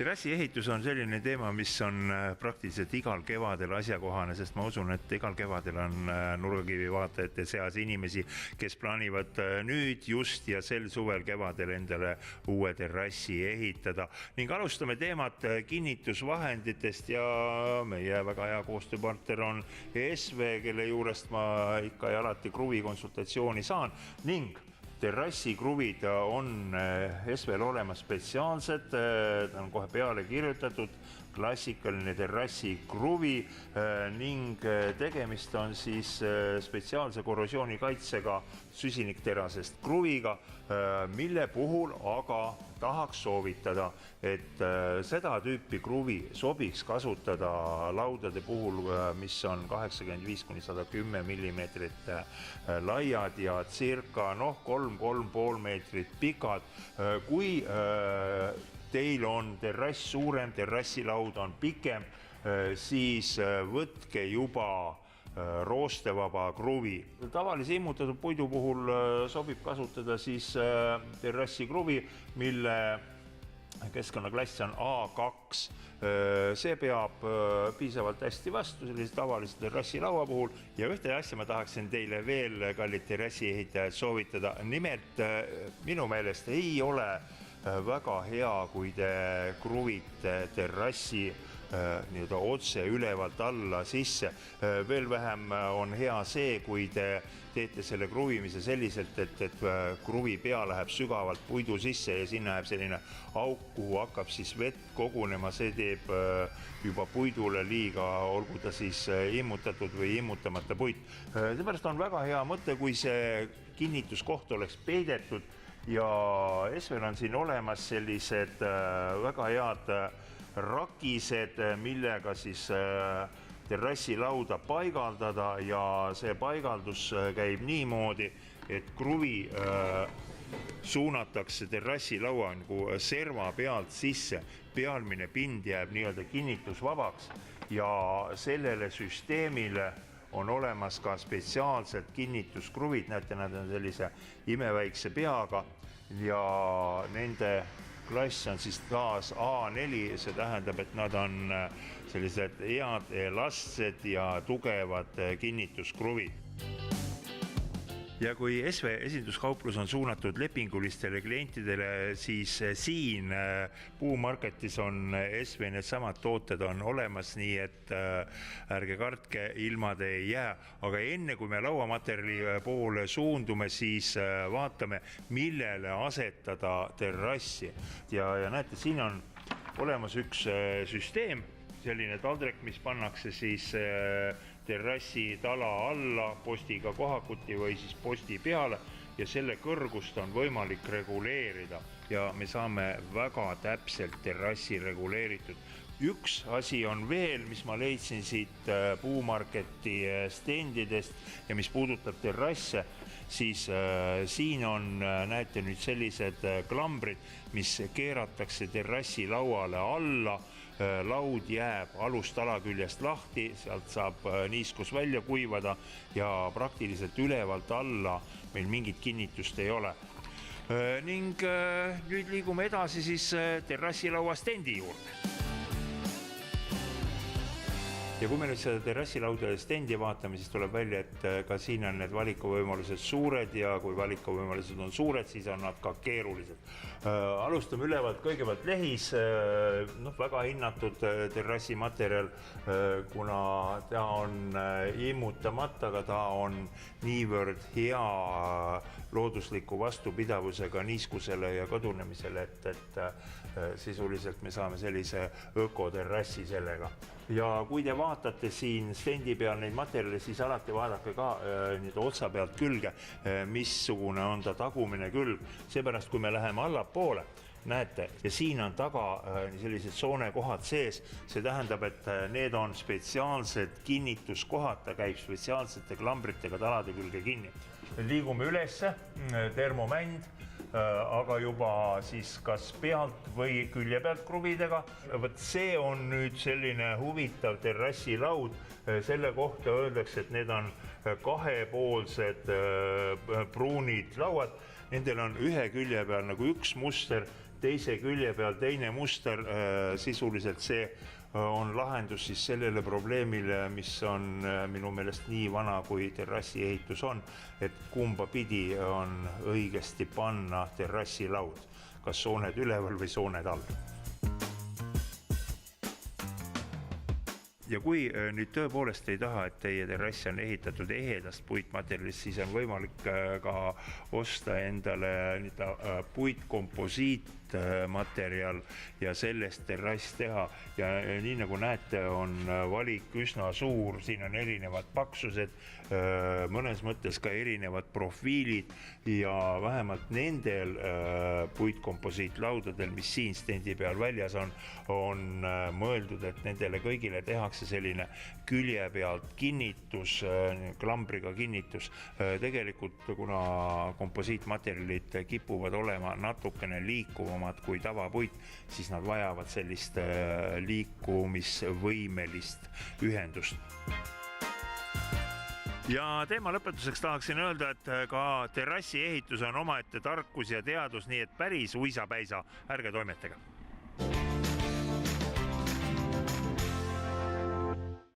Terrassi ehitus on selline teema, mis on praktiliselt igal kevadel asjakohane, sest ma usun, et igal kevadel on nurgakivi vaatajate seas inimesi, kes plaanivad nüüd just ja sel suvel kevadel endale uue terrassi ehitada. Ning alustame teemat kinnitusvahenditest ja meie väga hea koostööpartner on SV, kelle juurest ma ikka ja alati kruvi konsultatsiooni saan ning terrassikruvid on SVL olemas spetsiaalsed, ta on kohe peale kirjutatud, klassikaline terrassikruvi ning tegemist on siis spetsiaalse korrosioonikaitsega süsinikterasest kruviga, mille puhul aga tahaks soovitada, et seda tüüpi kruvi sobiks kasutada laudade puhul, mis on 85–110 millimeetrit laiad ja circa 3–3,5 meetrit pikad. Kui teil on terrass suurem, terrassilaud on pikem, siis võtke juba roostevaba kruvi. Tavalise immutatud puidu puhul sobib kasutada siis terrassikruvi, mille keskkonnaklass on A2. See peab piisavalt hästi vastu sellise tavalise terrassilaua puhul ja ühte asja ma tahaksin teile veel, kallid terrassiehitajad, soovitada. Nimelt minu meelest ei ole väga hea, kui te kruvite terrassi otse ülevalt alla sisse. Veel vähem on hea see, kui te teete selle kruvimise selliselt, et kruvi pea läheb sügavalt puidu sisse ja sinna jääb selline auk, kuhu hakkab siis vett kogunema. See teeb juba puidule liiga, olgu ta siis immutatud või immutamata puit. Seepärast on väga hea mõte, kui see kinnituskoht oleks peidetud ja SVL on siin olemas sellised väga head rakised, millega siis terrassilauda paigaldada ja see paigaldus käib niimoodi, et kruvi suunatakse terrassilaua nagu serva pealt sisse, pealmine pind jääb nii-öelda kinnitusvabaks ja sellele süsteemile on olemas ka spetsiaalsed kinnituskruvid, näete, nad on sellise imeväikse peaga ja nende klass on siis taas A4, see tähendab, et nad on sellised head, elastsed ja tugevad kinnituskruvid. Ja kui SV esinduskauplus on suunatud lepingulistele klientidele, siis siin Puumarketis on SV need samad tooted on olemas, nii et ärge kartke, ilma te ei jää. Aga enne kui me lauamaterjali poole suundume, siis vaatame, millele asetada terrassi. Ja näete, siin on olemas üks süsteem, selline taldrek, mis pannakse siis terrassi tala alla postiga kohakuti või siis posti peale ja selle kõrgust on võimalik reguleerida ja me saame väga täpselt terrassi reguleeritud. Üks asi on veel, mis ma leidsin siit Puumarketi stendidest ja mis puudutab terrasse, siis siin on, näete nüüd sellised klambrid, mis keeratakse terrassi lauale alla. Laud jääb alust alaküljest lahti, sealt saab niiskus välja kuivada ja praktiliselt ülevalt alla meil mingit kinnitust ei ole. Ning nüüd liigume edasi siis terrassilaua stendi juurde. Ja kui me nüüd seda terrassilauda stendi vaatame, siis tuleb välja, et ka siin on need valikuvõimalused suured ja kui valikuvõimalused on suured, siis on nad ka keerulised. Alustame ülevalt kõigepealt lehis, väga hinnatud terrassimaterjal, kuna ta on immutamata, aga ta on niivõrd hea loodusliku vastupidavusega niiskusele ja kadunemisele, et sisuliselt me saame sellise ökoterrassi sellega. Ja kui te vaatate siin stendi peal neid materjale, siis alati vaadake ka otsa pealt külge, missugune on ta tagumine külg. Seepärast, kui me läheme allapoole, näete, ja siin on taga sellised soonekohad sees, see tähendab, et need on spetsiaalsed kinnituskohad, ta käib spetsiaalsete klambritega talade külge kinni. Liigume ülesse, termomänd, aga juba siis kas pealt või külje pealt kruvidega. See on nüüd selline huvitav terrassilaud, selle kohta öeldakse, et need on kahepoolsed pruunid lauad, nendel on ühe külje peal nagu üks muster, teise külje peal teine muster, sisuliselt see on lahendus siis sellele probleemile, mis on minu meelest nii vana kui terrassi ehitus on, et kumba pidi on õigesti panna terrassilaud, kas sooned üleval või sooned all. Ja kui nüüd tõepoolest ei taha, et teie terrass on ehitatud ehedast puitmaterjalist, siis on võimalik ka osta endale puitkomposiitmaterjal ja sellest terrass teha. Ja nii nagu näete, on valik üsna suur, siin on erinevad paksused, mõnes mõttes ka erinevad profiilid ja vähemalt nendel puitkomposiitlaudadel, mis siin stendi peal väljas on mõeldud, et nendele kõigile tehakse selline külje pealt kinnitus, klambriga kinnitus. Tegelikult, kuna komposiitmaterjalid kipuvad olema natukene liikuvamad kui tavapuit, siis nad vajavad sellist liikumisvõimelist ühendust. Ja teema lõpetuseks tahaksin öelda, et ka terrassi ehitus on omaette tarkus ja teadus, nii et päris uisapäisa ärge toimetega.